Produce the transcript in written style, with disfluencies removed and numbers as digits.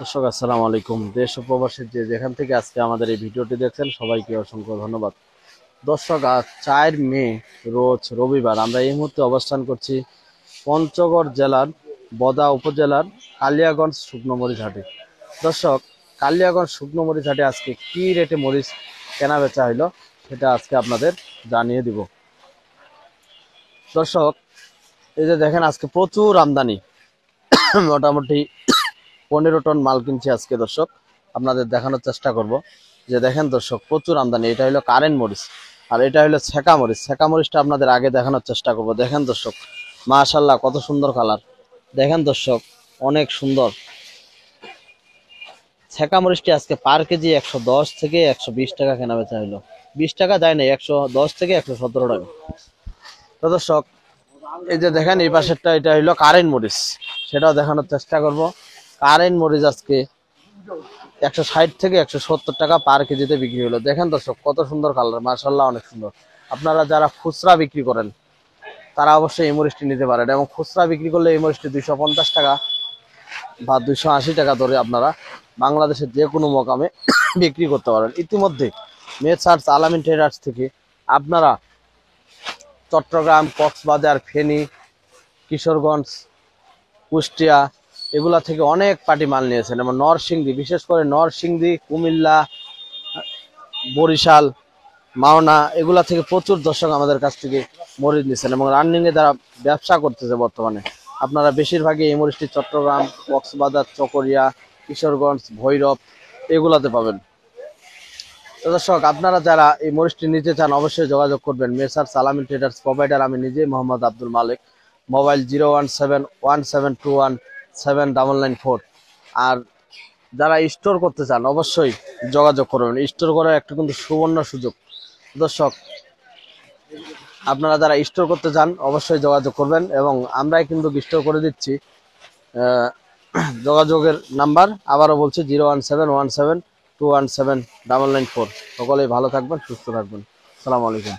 দর্শক আসসালামু আলাইকুম। দেশ ও প্রবাসীর যে যেখান থেকে আজকে আমাদের এই ভিডিওটি দেখছেন সবাইকে অসংখ্য ধন্যবাদ। দর্শক, আজ 4 মে রোজ রবিবার আমরা এই মুহূর্তে অবস্থান করছি পঞ্চগড় জেলার বদা উপজেলার কালিয়াগঞ্জ শুকনো মরিচ হাটে। দর্শক, কালিয়াগঞ্জ শুকনো মরিচ হাটে আজকে কি রেটে মরিচ কেনা বেচা হইলো সেটা আজকে আপনাদের জানিয়ে দিব। দর্শক, এই যে দেখেন আজকে প্রচুর আমদানি, মোটামুটি 15 টন মাল কিনছি আজকে। দর্শক, আপনাদের দেখানোর চেষ্টা করব যে দেখেন দর্শক, প্রচুর আমদানি। এটা হলো কারেন্ট মরিচ আর এটা হলো ছেঁকা মরিচ। ছেঁকা মরিচটা আপনাদের আগে দেখানোর চেষ্টা করব। দেখেন দর্শক, মাশাআল্লাহ কত সুন্দর কালার। দেখেন দর্শক, অনেক সুন্দর। ছেঁকা মরিচটি আজকে পার কেজি 110 থেকে 120 টাকা কেনা বেচা হলো। 20 টাকা যায় না, 110 থেকে 117 টাকা। তো দর্শক, এই যে দেখেন এই পাশেরটা, এটা হলো কারেন্ট মরিচ, সেটাও দেখানোর চেষ্টা করব। কারেন্ট মরিচ আজকে 160 থেকে 170 টাকা পার কেজিতে বিক্রি হলো। দেখেন দর্শক, কত সুন্দর কালার, মাশাআল্লাহ অনেক সুন্দর। আপনারা যারা খুচরা বিক্রি করেন তারা অবশ্যই এই মরিচটি নিতে পারেন, এবং খুচরা বিক্রি করলে এই মরিচটি 250 টাকা বা 280 টাকা ধরে আপনারা বাংলাদেশের যে কোনো মোকামে বিক্রি করতে পারেন। ইতিমধ্যে মেসার্স আলামিন ট্রেডার্স থেকে আপনারা চট্টগ্রাম, কক্সবাজার, ফেনী, কিশোরগঞ্জ, কুষ্টিয়া এগুলা থেকে অনেক পার্টি মাল নিয়েছেন, এবং নরসিংদী, বিশেষ করে নরসিংদী, কুমিল্লা, বরিশাল, মাওনা এগুলা থেকে প্রচুর দর্শক আমাদের কাছ থেকে মরিচ নিচ্ছেন, এবং রানিং এ যারা ব্যবসা করতেছে বর্তমানে আপনারা বেশিরভাগই এই মরিচটি চট্টগ্রাম, কক্সবাজার, চকরিয়া, কিশোরগঞ্জ, ভৈরব এগুলাতে পাবেন। তো দর্শক, আপনারা যারা এই মরিচটি নিতে চান অবশ্যই যোগাযোগ করবেন। মেসার্স আলামিন ট্রেডার্স প্রোভাইডার আমি নিজে মোহাম্মদ আব্দুল মালিক। মোবাইল 01717217994। আর যারা স্টোর করতে চান অবশ্যই যোগাযোগ করবেন। স্টোর করার একটা কিন্তু সুবর্ণ সুযোগ। দর্শক, আপনারা যারা স্টোর করতে চান অবশ্যই যোগাযোগ করবেন, এবং আমরাই কিন্তু স্টোর করে দিচ্ছি। যোগাযোগের নাম্বার আবারও বলছি 01717217994। সকলেই ভালো থাকবেন, সুস্থ থাকবেন। আসসালামু আলাইকুম।